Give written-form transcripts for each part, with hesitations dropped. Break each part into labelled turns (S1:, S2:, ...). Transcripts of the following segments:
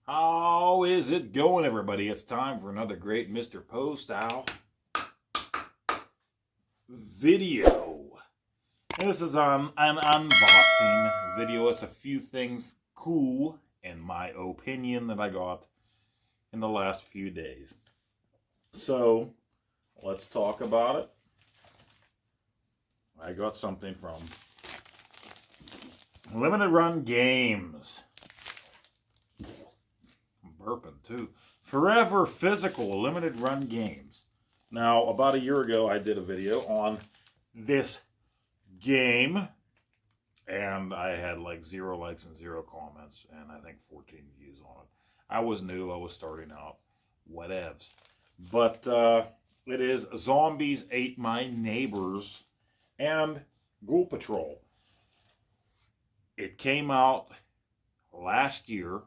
S1: How is it going, everybody? It's time for another great Mr. Poestyle video. And this is an unboxing video. It's a few things cool, in my opinion, that I got in the last few days. So, let's talk about it. I got something from Limited Run Games. Burping too. Forever Physical Limited Run Games. Now, about a year ago, I did a video on this game, and I had like 0 likes and 0 comments, and I think 14 views on it. I was new, I was starting out, whatevs. But it is Zombies Ate My Neighbors and Ghoul Patrol. It came out last year,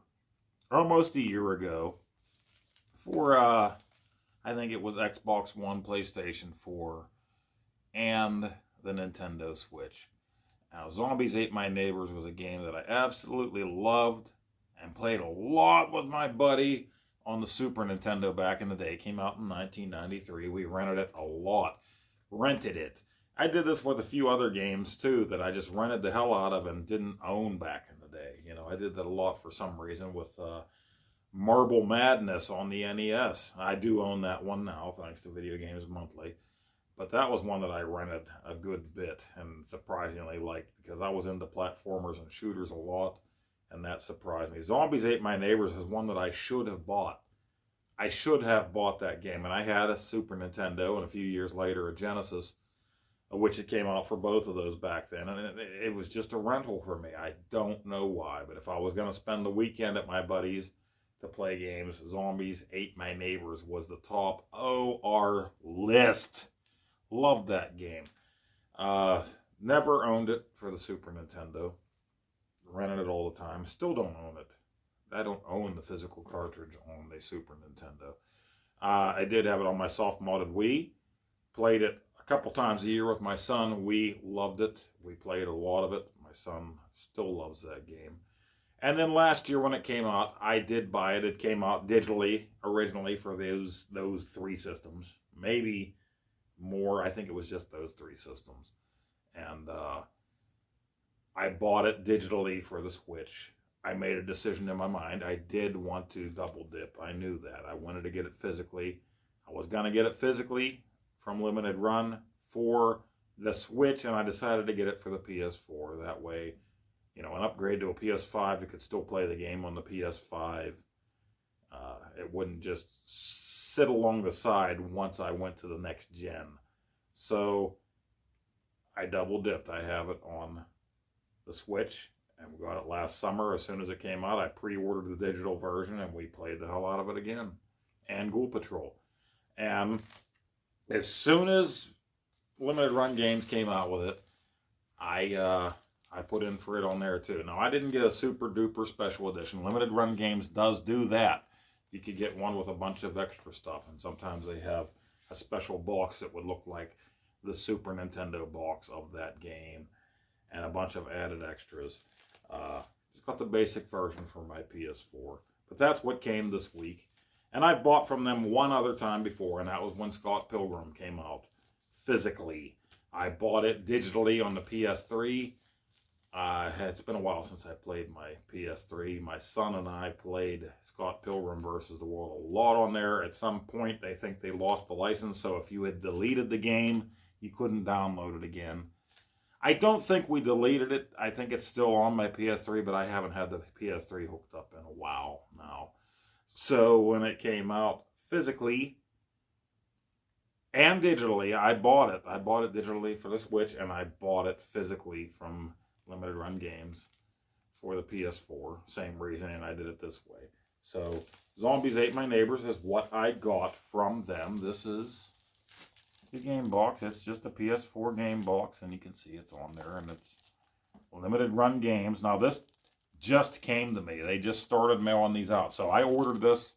S1: almost a year ago, for, I think it was Xbox One, PlayStation 4, and the Nintendo Switch. Now, Zombies Ate My Neighbors was a game that I absolutely loved and played a lot with my buddy on the Super Nintendo back in the day. It came out in 1993. We rented it a lot. Rented it. I did this with a few other games, too, that I just rented the hell out of and didn't own back in the day. You know, I did that a lot for some reason with Marble Madness on the NES. I do own that one now, thanks to Video Games Monthly. But that was one that I rented a good bit and surprisingly liked, because I was into platformers and shooters a lot, and that surprised me. Zombies Ate My Neighbors is one that I should have bought. I should have bought that game, and I had a Super Nintendo, and a few years later a Genesis, which it came out for both of those back then, and it was just a rental for me. I don't know why, but if I was going to spend the weekend at my buddy's to play games, Zombies Ate My Neighbors was the top OR list. Loved that game. Never owned it for the Super Nintendo. Rented it all the time. Still don't own it. I don't own the physical cartridge on the Super Nintendo. I did have it on my soft modded Wii. Played it a couple times a year with my son. We loved it. We played a lot of it. My son still loves that game. And then last year when it came out, I did buy it. It came out digitally originally for those 3 systems. Maybe more. I think it was just those 3 systems. And I bought it digitally for the Switch. I made a decision in my mind. I did want to double dip. I knew that. I wanted to get it physically. I was going to get it physically from Limited Run for the Switch, and I decided to get it for the PS4. That way, you know, an upgrade to a PS5, you could still play the game on the PS5. It wouldn't just sit along the side once I went to the next gen. So I double dipped. I have it on the Switch, and we got it last summer. As soon as it came out, I pre-ordered the digital version, and we played the hell out of it again. And Ghoul Patrol. And as soon as Limited Run Games came out with it, I put in for it on there too. Now, I didn't get a super duper special edition. Limited Run Games does do that. You could get one with a bunch of extra stuff, and sometimes they have a special box that would look like the Super Nintendo box of that game, and a bunch of added extras. It's got the basic version for my PS4, but that's what came this week. And I've bought from them one other time before, and that was when Scott Pilgrim came out physically. I bought it digitally on the PS3. It's been a while since I played my PS3. My son and I played Scott Pilgrim versus the World a lot on there. At some point, they think they lost the license, so if you had deleted the game, you couldn't download it again. I don't think we deleted it. I think it's still on my PS3, but I haven't had the PS3 hooked up in a while now. So when it came out physically and digitally, I bought it. I bought it digitally for the Switch, and I bought it physically from Limited Run Games for the PS4. Same reason, and I did it this way. So Zombies Ate My Neighbors is what I got from them. This is the game box. It's just a PS4 game box, and you can see it's on there, and it's Limited Run Games. Now, this just came to me. They just started mailing these out. So I ordered this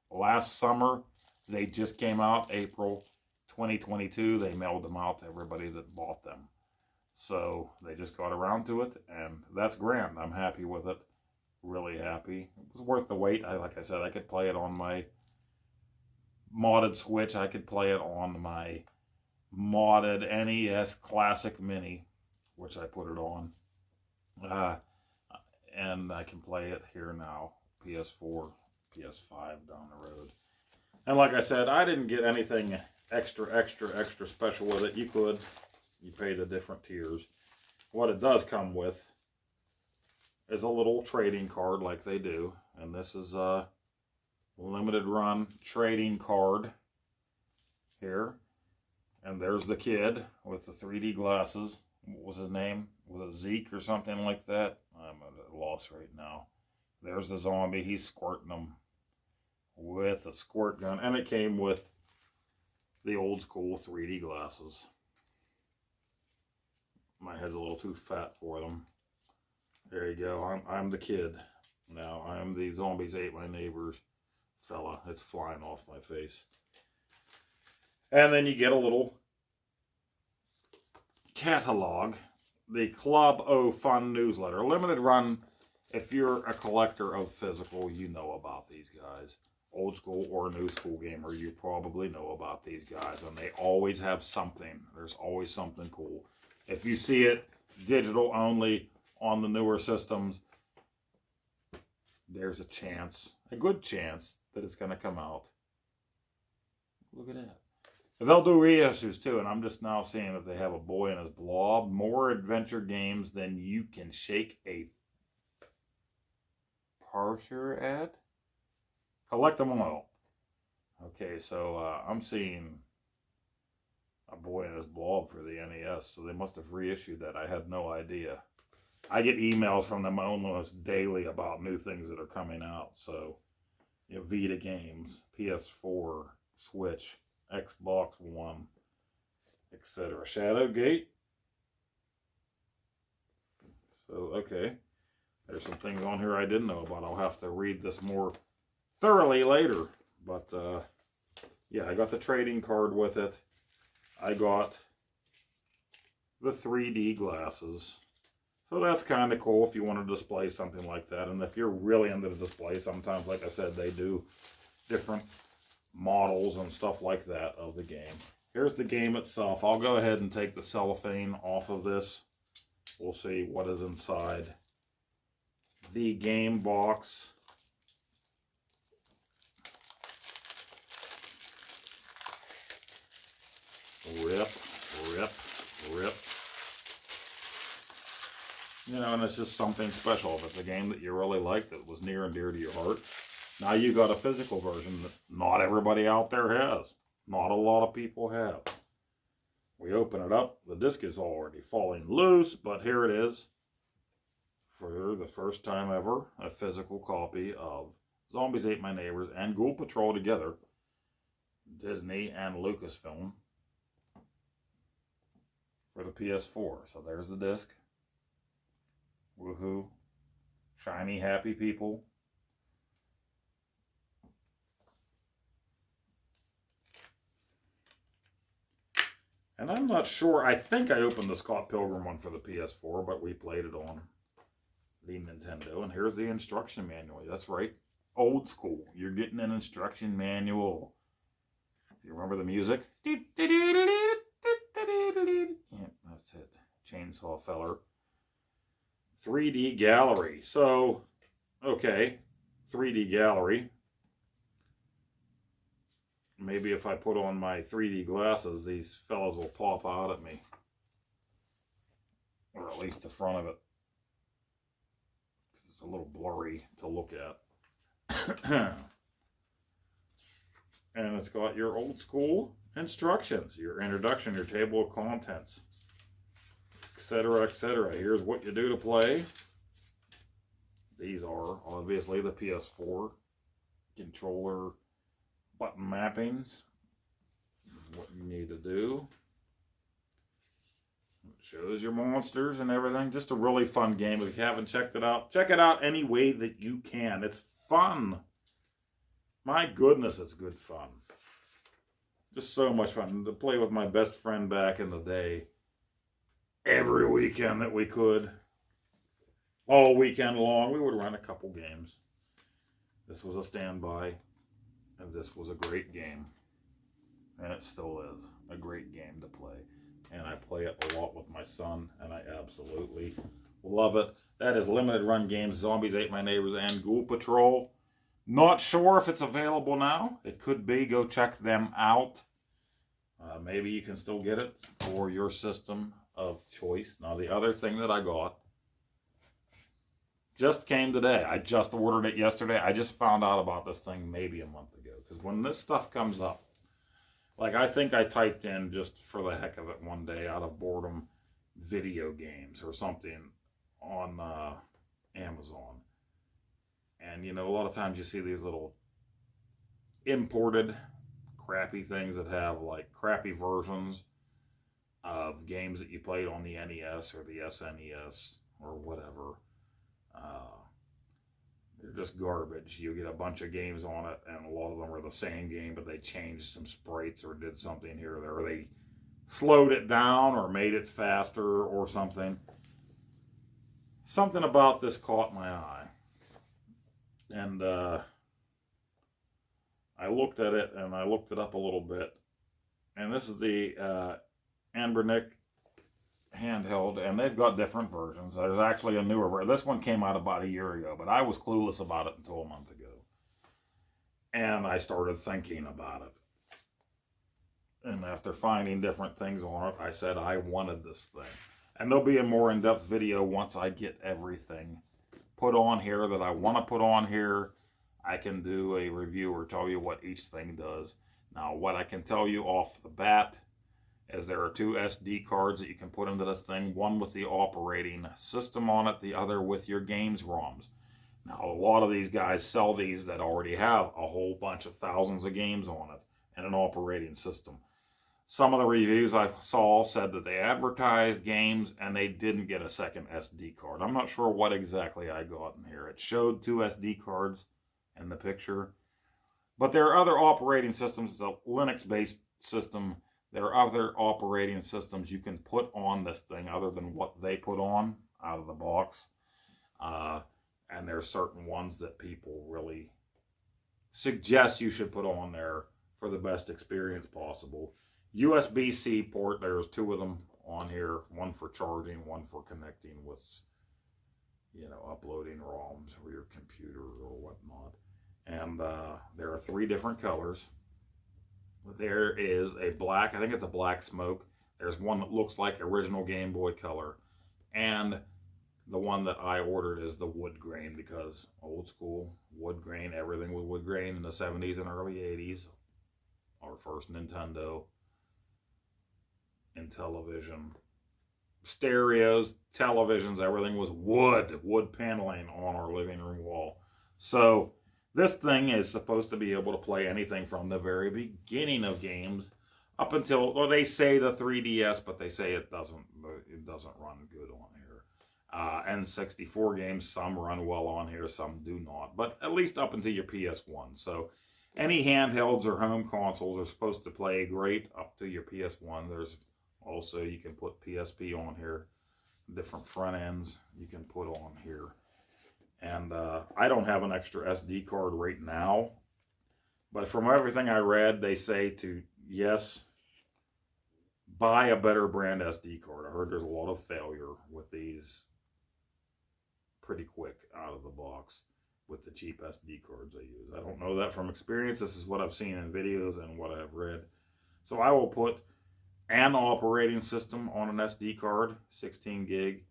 S1: last summer. They just came out April 2022. They mailed them out to everybody that bought them. So they just got around to it, and that's grand. I'm happy with it. really happy. It was worth the wait. Like I said, I could play it on my modded Switch. I could play it on my modded NES Classic Mini, which I put it on. And I can play it here now, PS4, PS5 down the road. And like I said, I didn't get anything extra special with it. You could. You pay the different tiers. What it does come with is a little trading card like they do. And this is a limited run trading card here. And there's the kid with the 3D glasses. What was his name? Was it Zeke or something like that? I'm at a loss right now. There's the zombie. He's squirting them with a squirt gun. And it came with the old school 3D glasses. My head's a little too fat for them. There you go. I'm the kid. Now I'm the zombies ate my neighbors fella. It's flying off my face. And then you get a little catalog. The Club O Fun newsletter. Limited run. If you're a collector of physical, you know about these guys. Old school or new school gamer, you probably know about these guys. And they always have something. There's always something cool. If you see it digital only on the newer systems, there's a chance, a good chance, that it's going to come out. Look at that. They'll do reissues too, and I'm just now seeing that they have a boy and his blob. More adventure games than you can shake a parser at. Collect them all. Okay, so I'm seeing a boy and his blob for the NES, so they must have reissued that. I had no idea. I get emails from them almost daily about new things that are coming out. So, you know, Vita games, PS4, Switch, Xbox One, etc. Shadowgate. So, okay. There's some things on here I didn't know about. I'll have to read this more thoroughly later. But, yeah, I got the trading card with it. I got the 3D glasses. So that's kind of cool if you want to display something like that. And if you're really into the display, sometimes, like I said, they do different models and stuff like that of the game. Here's the game itself. I'll go ahead and take the cellophane off of this. We'll see what is inside the game box. Rip, rip, rip. You know, and it's just something special. If it's a game that you really like, that was near and dear to your heart, now you got a physical version that not everybody out there has. Not a lot of people have. We open it up. The disc is already falling loose, but here it is. For the first time ever, a physical copy of Zombies Ate My Neighbors and Ghoul Patrol together. Disney and Lucasfilm. For the PS4. So there's the disc. Woohoo. Shiny, happy people. And I'm not sure. I think I opened the Scott Pilgrim one for the PS4, but we played it on the Nintendo. And here's the instruction manual. That's right. Old school. You're getting an instruction manual. Do you remember the music? Yeah, that's it. Chainsaw Feller. 3D gallery. So, okay. 3D gallery. Maybe if I put on my 3D glasses, these fellas will pop out at me. Or at least the front of it. Because it's a little blurry to look at. And it's got your old school instructions, your introduction, your table of contents, etc., etc. Here's what you do to play. These are obviously the PS4 controller button mappings. What you need to do. It shows your monsters and everything. Just a really fun game. If you haven't checked it out, check it out any way that you can. It's fun. My goodness, it's good fun. Just so much fun to play with my best friend back in the day. Every weekend that we could. all weekend long. We would run a couple games. This was a standby, and this was a great game. And it still is a great game to play. And I play it a lot with my son, and I absolutely love it. That is Limited Run Games, Zombies Ate My Neighbors, and Ghoul Patrol. Not sure if it's available now. It could be. Go check them out. Maybe you can still get it for your system of choice. Now, the other thing that I got just came today. I just ordered it yesterday. I just found out about this thing maybe a month ago. Because when this stuff comes up, like I think I typed in just for the heck of it one day out of boredom video games or something on Amazon. And, you know, a lot of times you see these little imported crappy things that have like crappy versions of games that you played on the NES or the SNES or whatever. They're just garbage. You get a bunch of games on it, and a lot of them are the same game, but they changed some sprites or did something here or there. Or they slowed it down or made it faster or something. Something about this caught my eye. And I looked at it, and I looked it up a little bit. And this is the Anbernic handheld, and they've got different versions. There's actually a newer version. This one came out about a year ago, but I was clueless about it until a month ago. And I started thinking about it. And after finding different things on it, I said I wanted this thing. And there'll be a more in-depth video once I get everything put on here that I want to put on here. I can do a review or tell you what each thing does. Now, what I can tell you off the bat is there are 2 SD cards that you can put into this thing, one with the operating system on it, the other with your games ROMs. Now, a lot of these guys sell these that already have a whole bunch of thousands of games on it and an operating system. Some of the reviews I saw said that they advertised games and they didn't get a second SD card. I'm not sure what exactly I got in here. It showed 2 SD cards in the picture. But there are other operating systems. It's a Linux-based system. There are other operating systems you can put on this thing other than what they put on out of the box. And there's certain ones that people really suggest you should put on there for the best experience possible. USB-C port, there's 2 of them on here. One for charging, one for connecting with, you know, uploading ROMs or your computer or whatnot. And there are 3 different colors. There is a black, I think it's a black smoke. There's one that looks like original Game Boy Color. And the one that I ordered is the wood grain, because old school wood grain, everything was wood grain in the 70s and early 80s. Our first Nintendo and television. Stereos, televisions, everything was wood paneling on our living room wall. So this thing is supposed to be able to play anything from the very beginning of games up until, or they say the 3DS, but they say it doesn't run good on here. N64 games, some run well on here, some do not, but at least up until your PS1. So any handhelds or home consoles are supposed to play great up to your PS1. There's also, you can put PSP on here, different front ends you can put on here. And I don't have an extra SD card right now, but from everything I read, they say to, yes, buy a better brand SD card. I heard there's a lot of failure with these pretty quick out of the box with the cheap SD cards they use. I don't know that from experience. This is what I've seen in videos and what I've read. So I will put an operating system on an SD card, 16 gig.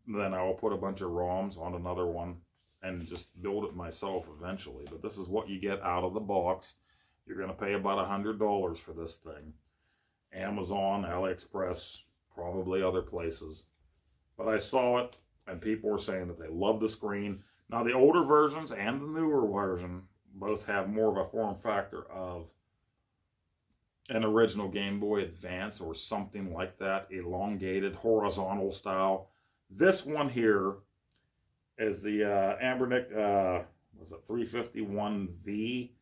S1: Then I will put a bunch of ROMs on another one and just build it myself eventually. But this is what you get out of the box. You're going to pay about $100 for this thing. Amazon, AliExpress, probably other places. But I saw it, and people were saying that they love the screen. Now, the older versions and the newer version both have more of a form factor of an original Game Boy Advance or something like that, elongated, horizontal style. This one here is the Anbernic, was it 351V,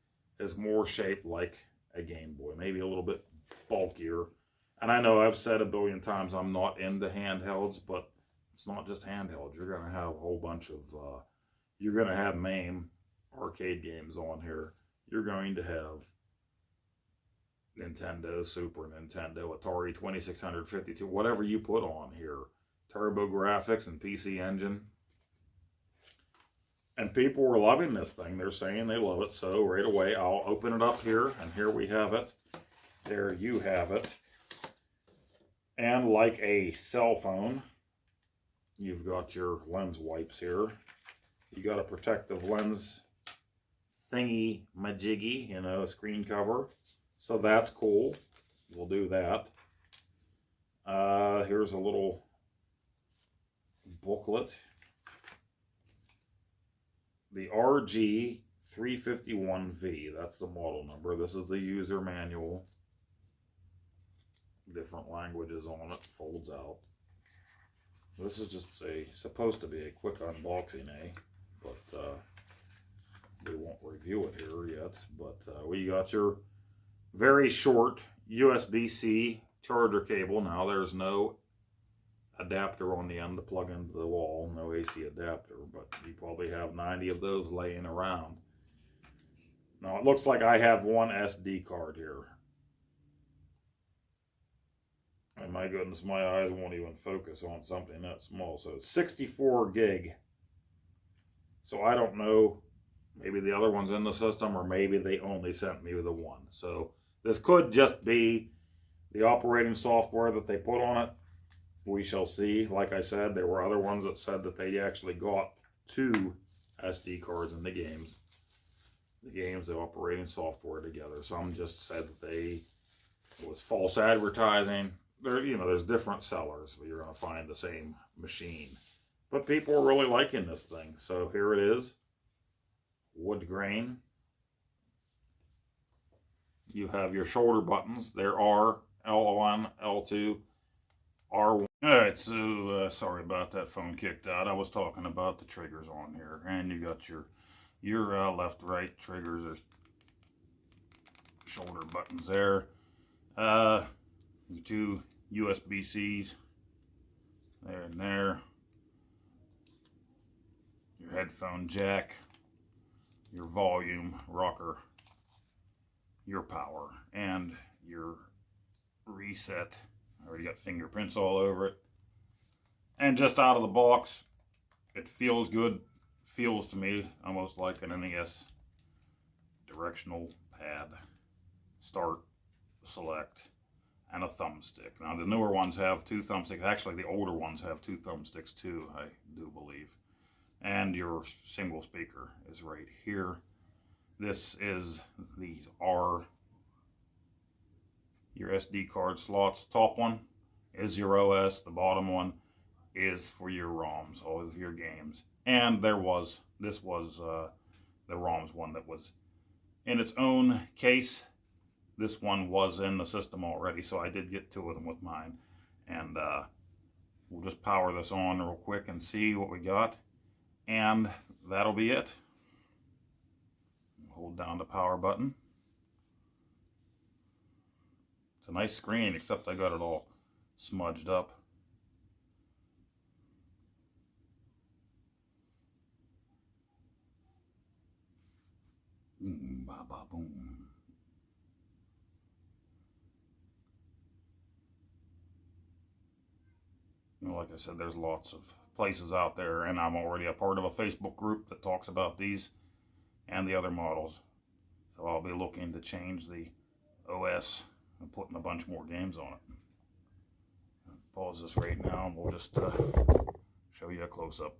S1: is more shaped like a Game Boy, maybe a little bit bulkier. And I know I've said a billion times I'm not into handhelds, but It's not just handheld. You're going to have a whole bunch of, you're going to have MAME arcade games on here. You're going to have Nintendo, Super Nintendo, Atari 2652, whatever you put on here. Turbo graphics and PC Engine. And people were loving this thing. They're saying they love it. So right away, I'll open it up here. And here we have it. There you have it. And like a cell phone, you've got your lens wipes here. You got a protective lens thingy majiggy, you know, a screen cover. So that's cool. We'll do that. Here's a little booklet. The RG351V, that's the model number. This is the user manual. Different languages on it, folds out. This is just supposed to be a quick unboxing, but we won't review it here yet. But we got your very short USB-C charger cable. Now there's no adapter on the end to plug into the wall, no AC adapter, but you probably have 90 of those laying around. Now it looks like I have one SD card here. And my goodness, my eyes won't even focus on something that small. So 64 gig. So I don't know, maybe the other one's in the system, or maybe they only sent me the one. So this could just be the operating software that they put on it. We shall see. Like I said, there were other ones that said that they actually got 2 SD cards in the games. The operating software together. Some just said that it was false advertising. There, you know, there's different sellers, but you're going to find the same machine. But people are really liking this thing. So here it is. Wood grain. You have your shoulder buttons. There are L1, L2, R1. Alright, so sorry about that, phone kicked out. I was talking about the triggers on here. And you got your left, right triggers. There's shoulder buttons there. Your 2 USB-Cs. There and there. Your headphone jack. Your volume rocker. Your power. And your reset. I already got fingerprints all over it. And just out of the box, it feels good. Feels to me almost like an NES directional pad. Start, select, and a thumbstick. Now the newer ones have 2 thumbsticks. Actually, the older ones have 2 thumbsticks too, I do believe. And your single speaker is right here. These are your SD card slots. Top one is your OS. The bottom one is for your ROMs, all of your games. And this was the ROMs one that was in its own case. This one was in the system already, so I did get 2 of them with mine. And we'll just power this on real quick and see what we got. And that'll be it. Hold down the power button. It's a nice screen, except I got it all smudged up. Boom, ba, ba, boom. You know, like I said, there's lots of places out there, and I'm already a part of a Facebook group that talks about these and the other models. So I'll be looking to change the OS and putting a bunch more games on it. Pause this right now and we'll just show you a close-up.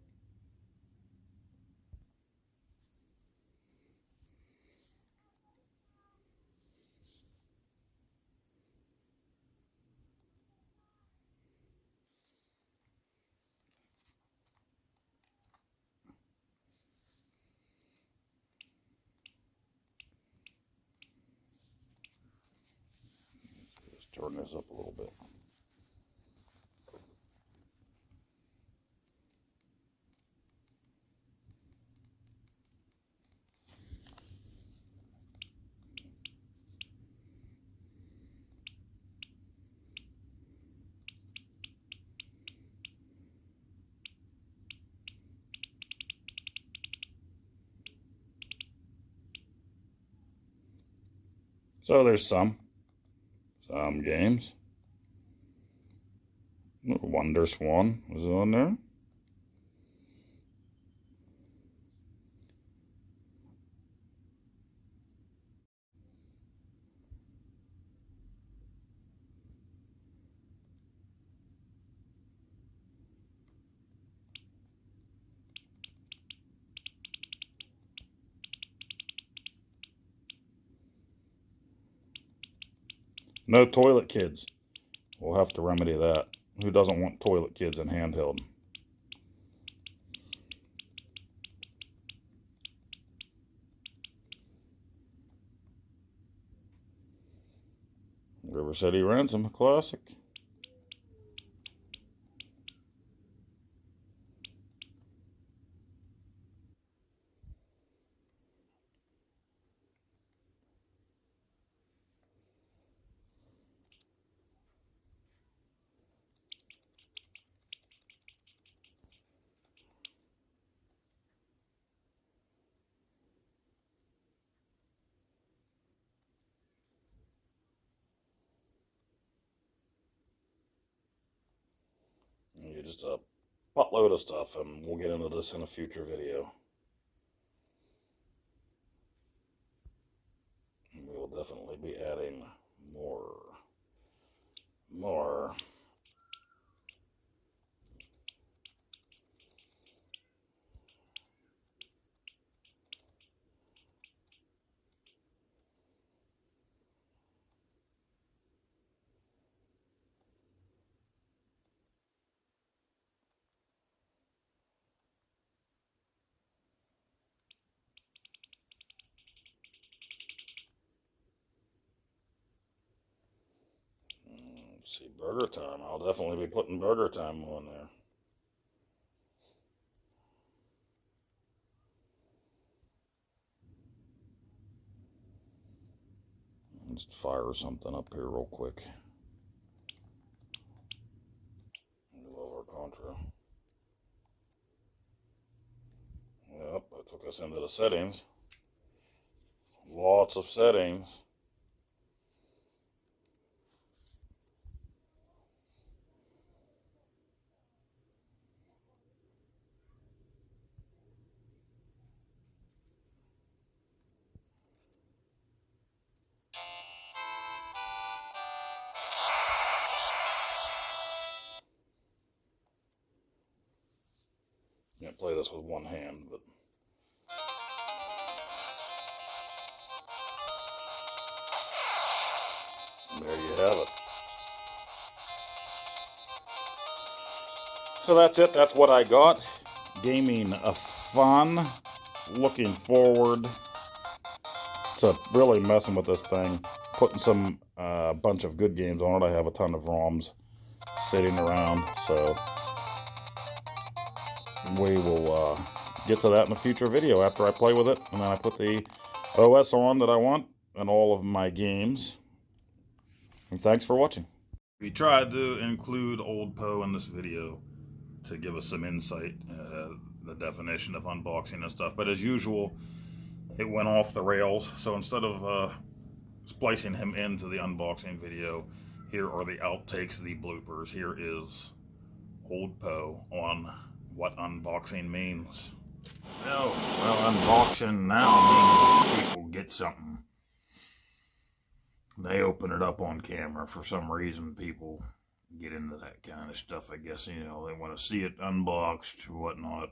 S1: Just turn this up a little bit. So there's some games. Wonder Swan was on there. No toilet kids. We'll have to remedy that. Who doesn't want toilet kids in handheld? River City Ransom, a classic. Just a buttload of stuff, and we'll get into this in a future video. We will definitely be adding more. Let's see, Burger Time. I'll definitely be putting Burger Time on there. Let's fire something up here real quick. Lower Contra. Yep, that took us into the settings. Lots of settings. Can't play this with one hand, but there you have it. So that's it. That's what I got. Gaming fun. Looking forward to really messing with this thing. Putting some bunch of good games on it. I have a ton of ROMs sitting around, so we will get to that in a future video after I play with it, and then I put the OS on that I want and all of my games. And thanks for watching. We tried to include Old Poe in this video to give us some insight, the definition of unboxing and stuff, but as usual it went off the rails. So instead of splicing him into the unboxing video, here are the outtakes, the bloopers. Here is Old Poe on what unboxing means. Well, unboxing now means people get something. They open it up on camera. For some reason, people get into that kind of stuff. I guess, you know, they want to see it unboxed or whatnot.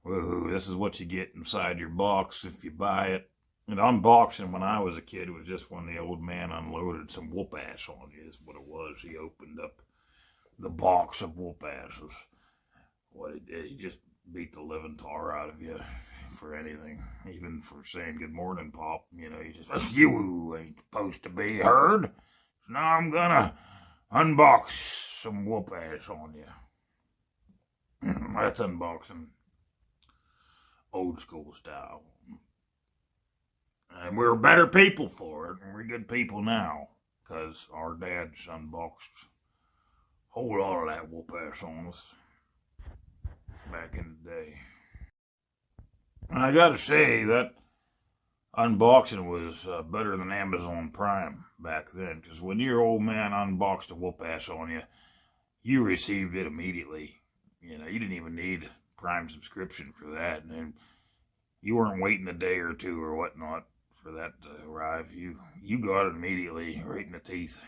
S1: Woohoo, this is what you get inside your box if you buy it. And unboxing, when I was a kid, was just when the old man unloaded some whoop ass on you, is what it was. He opened up the box of whoop asses. What he did, he just beat the living tar out of you for anything, even for saying good morning, Pop. You know, he just, you ain't supposed to be heard. So now I'm gonna unbox some whoop ass on you. That's unboxing, old school style. And we're better people for it, and we're good people now, because our dads unboxed a whole lot of that whoop ass on us back in the day. And I gotta say that
S2: unboxing was better than Amazon Prime back then, because when your old man unboxed a whoop ass on you, you received it immediately. You know, you didn't even need Prime subscription for that, and you weren't waiting a day or two or whatnot for that to arrive. You got it immediately, right in the teeth,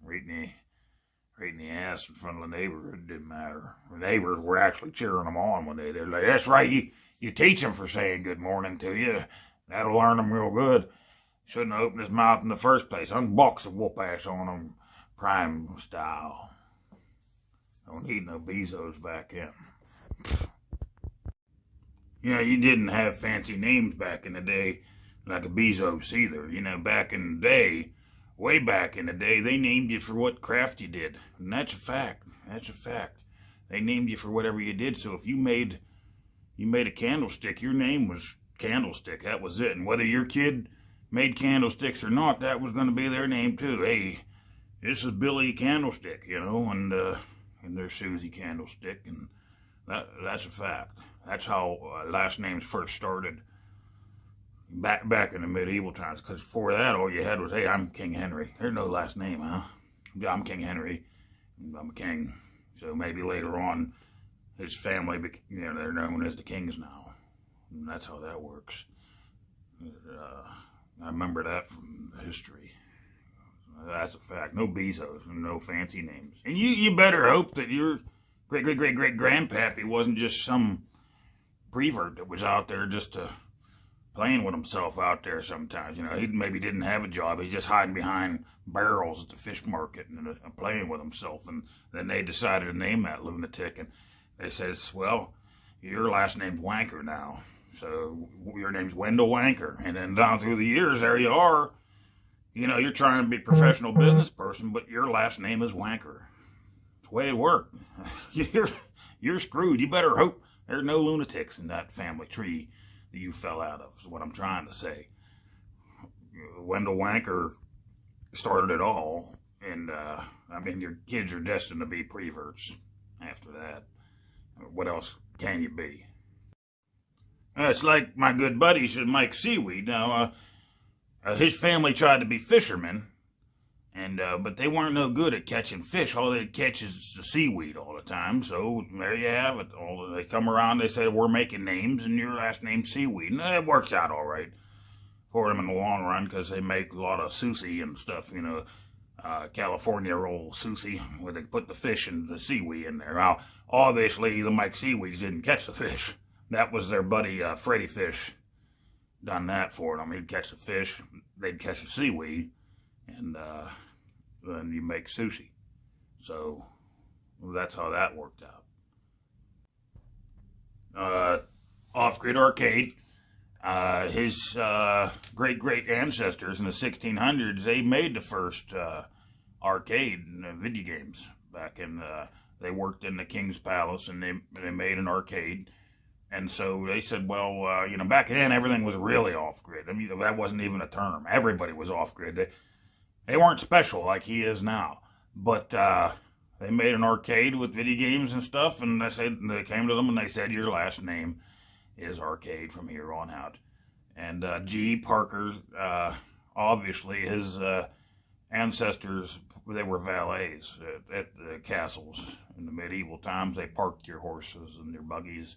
S2: right in the ass in front of the neighbor. It didn't matter. The neighbors were actually cheering them on when they're like, "That's right, you teach him for saying good morning to you. That'll learn him real good. Shouldn't have opened his mouth in the first place. Unbox the whoop ass on him, Prime style. Don't need no Bezos back in." You know, you didn't have fancy names back in the day like a Bezos either. You know, back in the day, way back in the day, they named you for what craft you did. And that's a fact. That's a fact. They named you for whatever you did. So if you made a candlestick, your name was Candlestick. That was it. And whether your kid made candlesticks or not, that was going to be their name too. Hey, this is Billy Candlestick, you know, and there's Susie Candlestick, and that's a fact. That's how last names first started back in the medieval times. Because before that, all you had was, hey, I'm King Henry. There's no last name, huh? I'm King Henry. I'm a king. So maybe later on, his family, you know, they're known as the Kings now. And that's how that works. I remember that from history. That's a fact. No Bezos and no fancy names. And you better hope that your great-great-great-great-grandpappy wasn't just some prevert that was out there just playing with himself out there sometimes. You know, he maybe didn't have a job. He's just hiding behind barrels at the fish market and playing with himself. And then they decided to name that lunatic. And they says, well, your last name's Wanker now. So your name's Wendell Wanker. And then down through the years, there you are. You know, you're trying to be a professional business person, but your last name is Wanker. It's the way it worked. You're screwed. You better hope there's no lunatics in that family tree that you fell out of, is what I'm trying to say. Wendell Wanker started it all, and, I mean, your kids are destined to be preverts after that. What else can you be? It's like my good buddy, Mike Seaweed. Now, his family tried to be fishermen, and but they weren't no good at catching fish. All they'd catch is the seaweed all the time. So there you have it. They come around, they say, we're making names, and your last name's Seaweed. And it works out all right for them in the long run, because they make a lot of sushi and stuff, you know, California roll sushi, where they put the fish and the seaweed in there. Now, obviously, the Mike Seaweeds didn't catch the fish. That was their buddy Freddie Fish done that for them. He'd catch the fish, they'd catch the seaweed, and then you make sushi. So that's how that worked out. Off-Grid Arcade, his great ancestors in the 1600s, they made the first arcade video games back in. They worked in the King's Palace, and they made an arcade. And so they said, well, you know, back then everything was really off-grid. I mean, that wasn't even a term. Everybody was off-grid. They weren't special like he is now. But they made an arcade with video games and stuff, and they came to them and they said, your last name is Arcade from here on out. And G. Parker, obviously his ancestors, they were valets at the castles in the medieval times. They parked your horses and your buggies.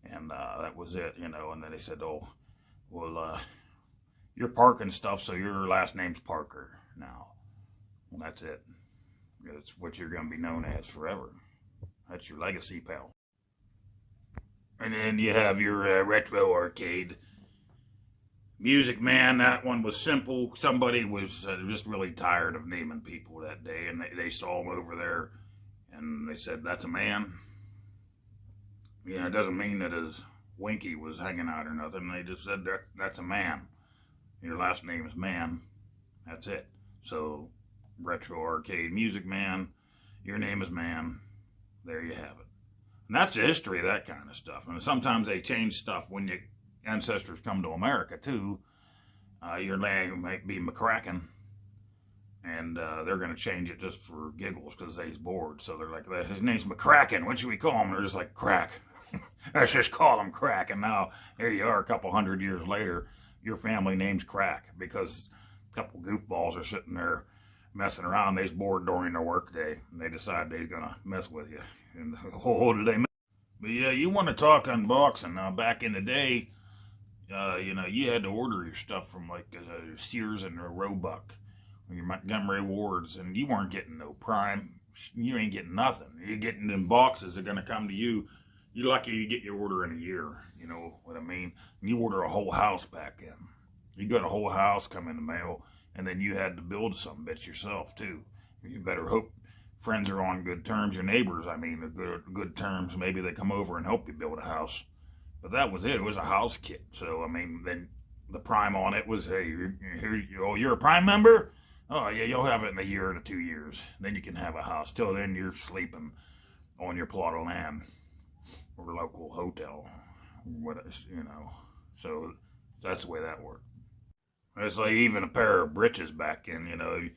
S2: And that was it, you know. And then they said, oh, well, you're parking stuff, so your last name's Parker now. Well, that's it. That's what you're going to be known as forever. That's your legacy, pal. And then you have your retro arcade. Music Man, that one was simple. Somebody was just really tired of naming people that day, and they saw him over there, and they said, that's a man. Yeah, it doesn't mean that his Winky was hanging out or nothing. They just said, that's a man. Your last name is Man. That's it. So, Retro Arcade Music Man, your name is Man. There you have it. And that's the history of that kind of stuff. And sometimes they change stuff when your ancestors come to America, too. Your name might be McCracken. And they're going to change it just for giggles because they's bored. So they're like, his name's McCracken. What should we call him? They're just like, Crack. Let's just call him Crack. And now, here you are a couple hundred years later. your family name's Crack because a couple goofballs are sitting there messing around. They's bored during their work day, and they decide they're gonna mess with you. And the whole day. But yeah, you want to talk unboxing. Now, back in the day, you know, you had to order your stuff from like Sears and Roebuck, or your Montgomery Wards, and you weren't getting no Prime. You ain't getting nothing. You're getting them boxes. They're gonna come to you. You're lucky you get your order in a year. You know what I mean? You order a whole house back in. You got a whole house come in the mail, and then you had to build some bits yourself too. You better hope friends are on good terms. Your neighbors, I mean, good terms. Maybe they come over and help you build a house. But that was it. It was a house kit. So, I mean, then the Prime on it was, hey, you're a Prime member? Oh, yeah, you'll have it in a year to 2 years. Then you can have a house. Till then, you're sleeping on your plot of land or local hotel. What, you know. So, that's the way that worked. It's like even a pair of britches back in, you know.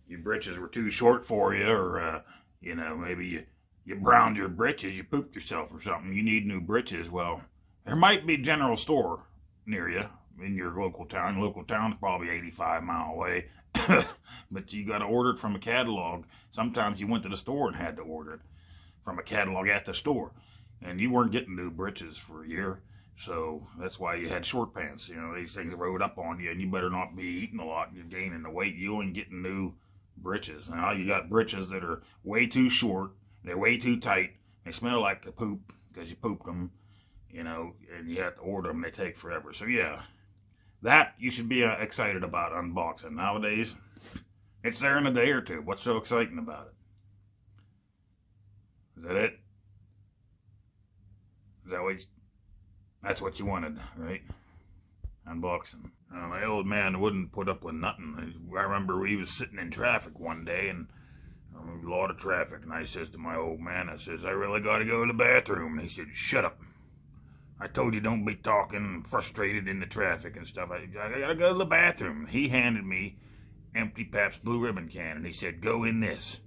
S2: Your britches were too short for you, or, you know, maybe you browned your britches, you pooped yourself or something. You need new britches. Well, there might be a general store near you in your local town. Local town's probably 85 miles away, but you got to order it from a catalog. Sometimes you went to the store and had to order it from a catalog at the store, and you weren't getting new britches for a year. So that's why you had short pants. You know, these things rode up on you, and you better not be eating a lot. You're gaining the weight. You ain't getting new britches. Now you got britches that are way too short, they're way too tight, they smell like the poop because you pooped them, you know, and you have to order them, they take forever. So yeah, that you should be excited about unboxing. Nowadays, it's there in a day or two. What's so exciting about it? Is that it? Is that that's what you wanted, right? Unboxing. My old man wouldn't put up with nothing. I remember he was sitting in traffic one day, and a lot of traffic, and I says to my old man, I says, I really got to go to the bathroom. And he said, shut up. I told you don't be talking frustrated in the traffic and stuff. I got to go to the bathroom. He handed me empty Pabst Blue Ribbon can, and he said, go in this.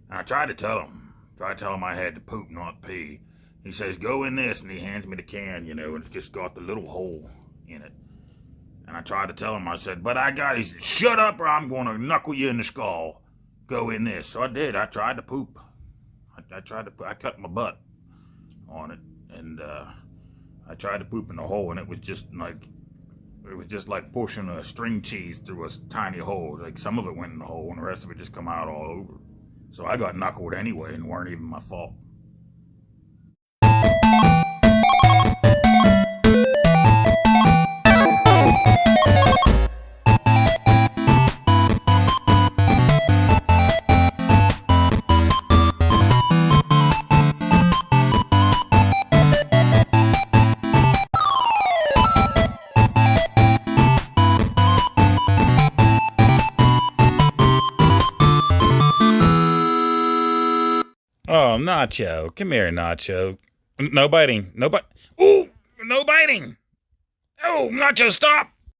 S2: And I tried to tell him I had to poop, not pee. He says, go in this, and he hands me the can, you know, and it's just got the little hole in it. And I tried to tell him, I said, but I got it. He said, shut up or I'm going to knuckle you in the skull. Go in this. So I did. I tried to poop. I cut my butt on it. And I tried to poop in the hole, and it was just like pushing a string cheese through a tiny hole. Like some of it went in the hole, and the rest of it just come out all over. So I got knuckled anyway, and it weren't even my fault.
S1: Oh, Nacho. Come here, Nacho. No biting. No bite. Ooh, no biting. Oh, Nacho, stop.